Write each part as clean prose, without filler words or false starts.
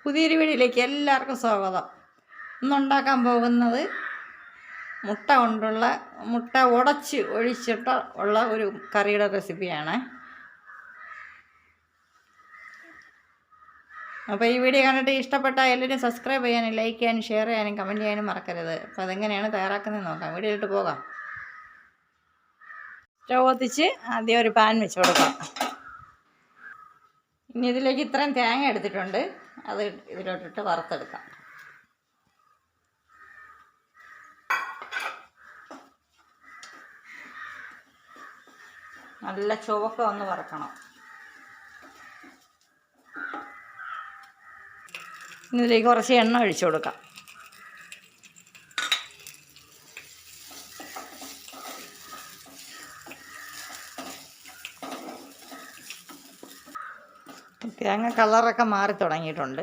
പുതിയൊരു വീഡിയോയിലേക്ക് എല്ലാവർക്കും സ്വാഗതം. ഇന്നുണ്ടാക്കാൻ പോകുന്നത് മുട്ട ഉടച്ച് ഒഴിച്ചിട്ട് ഉള്ള ഒരു കറിയുടെ റെസിപ്പിയാണ്. അപ്പോൾ ഈ വീഡിയോ കണ്ടിട്ട് ഇഷ്ടപ്പെട്ട എല്ലാവരും സബ്സ്ക്രൈബ് ചെയ്യാനും ലൈക്ക് ചെയ്യാനും ഷെയർ ചെയ്യാനും കമൻറ്റ് ചെയ്യാനും മറക്കരുത്. അപ്പോൾ അതെങ്ങനെയാണ് തയ്യാറാക്കുന്നത് നോക്കാം. വീഡിയോയിലിട്ട് പോകാം. സ്റ്റവ് കത്തിച്ച് ആദ്യം ഒരു പാൻ വെച്ച് കൊടുക്കാം. ഇനി ഇതിലേക്ക് ഇത്രയും തേങ്ങ എടുത്തിട്ടുണ്ട്, അത് ഇതിലോട്ടിട്ട് വറുത്തെടുക്കാം. നല്ല ചുവക്ക ഒന്ന് വറക്കണം. ഇനി ഇതിലേക്ക് കുറച്ച് എണ്ണ ഒഴിച്ചു കൊടുക്കാം. തേങ്ങ കളറൊക്കെ മാറി തുടങ്ങിയിട്ടുണ്ട്.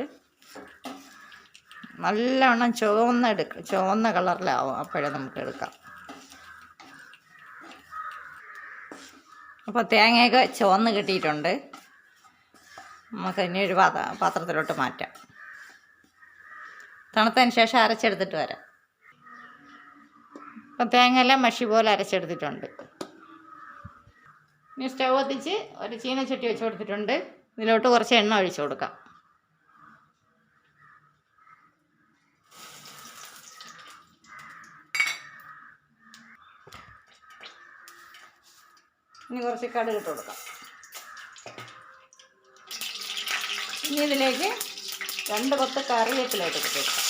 നല്ലവണ്ണം ചുവന്ന കളറിലാവും, അപ്പോഴേ നമുക്ക് എടുക്കാം. അപ്പോൾ തേങ്ങയൊക്കെ ചുവന്ന് കിട്ടിയിട്ടുണ്ട്. നമുക്ക് ഇനി ഒരു പാത്രത്തിലോട്ട് മാറ്റാം. തണുത്തതിന് ശേഷം അരച്ചെടുത്തിട്ട് വരാം. അപ്പോൾ തേങ്ങയെല്ലാം മഷി പോലെ അരച്ചെടുത്തിട്ടുണ്ട്. ഇനി സ്റ്റവ് കത്തിച്ച് ഒരു ചീനച്ചട്ടി വെച്ച് കൊടുത്തിട്ടുണ്ട്. ഇതിലോട്ട് കുറച്ച് എണ്ണ ഒഴിച്ചു കൊടുക്കാം. ഇനി കുറച്ച് കടുക് ഇട്ട് കൊടുക്കാം. ഇനി ഇതിലേക്ക് 2 കൊത്ത് കറിവേപ്പിലയിട്ട് ഇട്ട് കൊടുക്കാം.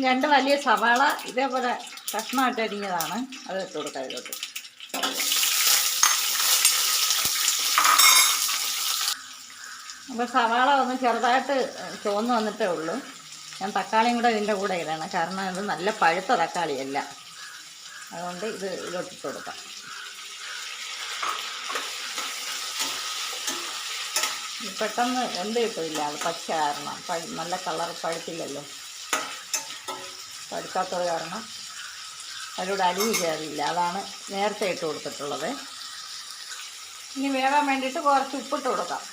2 വലിയ സവാള ഇതേപോലെ കഷ്ണമായിട്ട് അരിഞ്ഞതാണ്, അത് ഇട്ട് കൊടുക്കാം ഇതിലോട്ട്. അപ്പോൾ സവാള ഒന്ന് ചെറുതായിട്ട് ചുവന്ന് വന്നിട്ടേ ഉള്ളൂ. ഞാൻ തക്കാളിയും കൂടെ ഇതിൻ്റെ കൂടെ ഇടണം, കാരണം ഇത് നല്ല പഴുത്ത തക്കാളിയല്ല. അതുകൊണ്ട് ഇത് ഇതിലോട്ടിട്ട് കൊടുക്കാം. പെട്ടെന്ന് എന്ത് കിട്ടില്ല, അത് പച്ച കാരണം നല്ല കളർ പഴുത്തില്ലല്ലോ. പഴുക്കാത്തത് കാരണം അതിലൂടെ അലിവ് ചേരില്ല, അതാണ് നേരത്തെ ഇട്ട് കൊടുത്തിട്ടുള്ളത്. ഇനി വേവാൻ വേണ്ടിയിട്ട് കുറച്ച് ഉപ്പിട്ട് കൊടുക്കാം.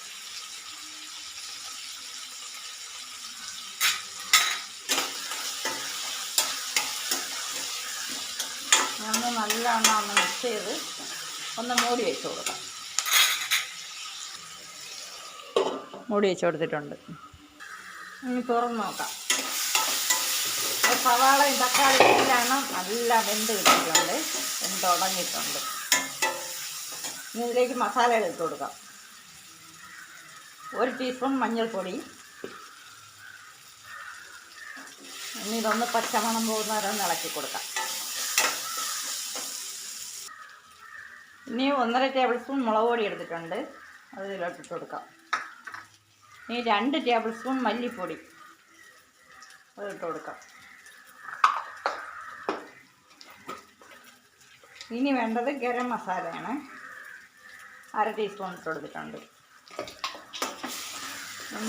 നല്ലവണ്ണം ഒന്ന് മിക്സ് ചെയ്ത് ഒന്ന് മൂടി വെച്ച് കൊടുക്കാം. മൂടി വെച്ച് കൊടുത്തിട്ടുണ്ട്. ഇനി തുറന്ന് നോക്കാം. സവാളയും തക്കാളിയും എല്ലാം നല്ല വെന്ത് കിട്ടിയിട്ടുണ്ട്, വെന്ത് ഉടഞ്ഞിട്ടുണ്ട്. ഇനി ഇതിലേക്ക് മസാലകൾ ഇട്ട് കൊടുക്കാം. 1 ടീസ്പൂൺ മഞ്ഞൾപ്പൊടി. ഇനി ഇതൊന്ന് പച്ചമണം പോകുന്നവരെ ഒന്ന് ഇളക്കി കൊടുക്കാം. ഇനി 1.5 ടേബിൾ സ്പൂൺ മുളക് പൊടി എടുത്തിട്ടുണ്ട്, അത് ഇതിലോട്ടിട്ട് കൊടുക്കാം. ഇനി 2 ടേബിൾ സ്പൂൺ മല്ലിപ്പൊടി അതിട്ട് കൊടുക്കാം. ഇനി വേണ്ടത് ഗരം മസാലയാണ്, 1/2 ടീസ്പൂൺ ഇട്ട് കൊടുത്തിട്ടുണ്ട്.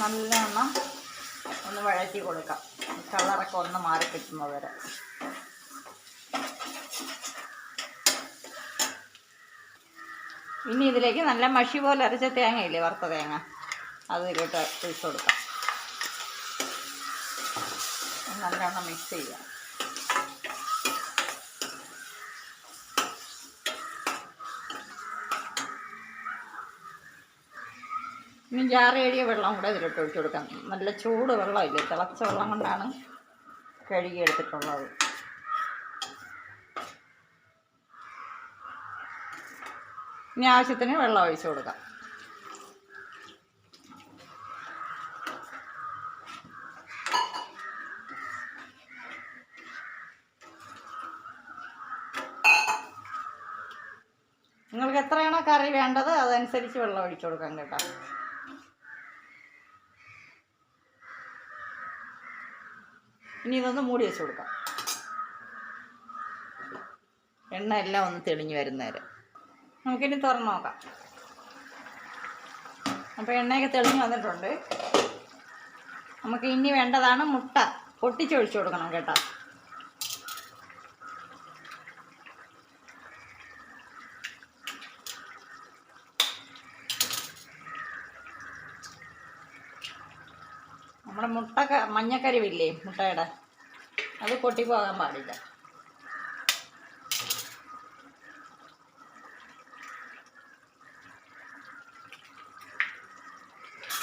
നല്ലവണ്ണം ഒന്ന് വഴറ്റി കൊടുക്കാം, കളറൊക്കെ ഒന്ന് മാറി കിട്ടുന്നത് വരെ. ഇനി ഇതിലേക്ക് നല്ല മഷി പോലെ അരച്ച തേങ്ങയില്ലേ, വറുത്ത തേങ്ങ, അത് ഇതിലോട്ട് ഒഴിച്ച് കൊടുക്കാം. നല്ലോണം മിക്സ് ചെയ്യാം. ഇനി ജാറേടിയ വെള്ളം കൂടെ ഇതിലോട്ട് ഒഴിച്ച് കൊടുക്കാം. നല്ല ചൂട് വെള്ളമില്ലേ, തിളച്ച വെള്ളം കൊണ്ടാണ് കഴുകിയെടുത്തിട്ടുള്ളത്. ഇനി ആവശ്യത്തിന് വെള്ളം ഒഴിച്ച് കൊടുക്കാം. നിങ്ങൾക്ക് എത്രയാണോ കറി വേണ്ടത് അതനുസരിച്ച് വെള്ളം ഒഴിച്ചു കൊടുക്കാം കേട്ടോ. ഇനി ഇതൊന്ന് മൂടി വെച്ച് കൊടുക്കാം. എണ്ണ എല്ലാം ഒന്ന് തെളിഞ്ഞ് വരുന്നേരെ നമുക്കിനി തുറന്ന് നോക്കാം. അപ്പോൾ എണ്ണയൊക്കെ തെളിഞ്ഞ് വന്നിട്ടുണ്ട്. നമുക്ക് ഇനി വേണ്ടതാണ് മുട്ട പൊട്ടിച്ചൊഴിച്ച് കൊടുക്കണം കേട്ടോ. നമ്മുടെ മഞ്ഞക്കരിവില്ലേ മുട്ടയുടെ, അത് പൊട്ടിപ്പോകാൻ പാടില്ല.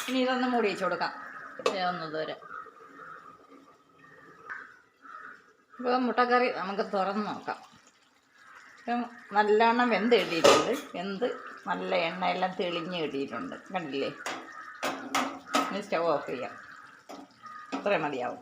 ഇനി ഇതൊന്ന് മൂടി വെച്ച് കൊടുക്കാം വേവുന്നതുവരെ. ഇപ്പോൾ മുട്ടക്കറി നമുക്ക് തുറന്ന് നോക്കാം. ഇപ്പം നല്ലവണ്ണം വെന്ത് കിട്ടിയിട്ടുണ്ട്. നല്ല എണ്ണയെല്ലാം തെളിഞ്ഞ് കിട്ടിയിട്ടുണ്ട്, കണ്ടില്ലേ? ഇനി സ്റ്റവ് ഓഫ് ചെയ്യാം. അത്രയും മതിയാവും.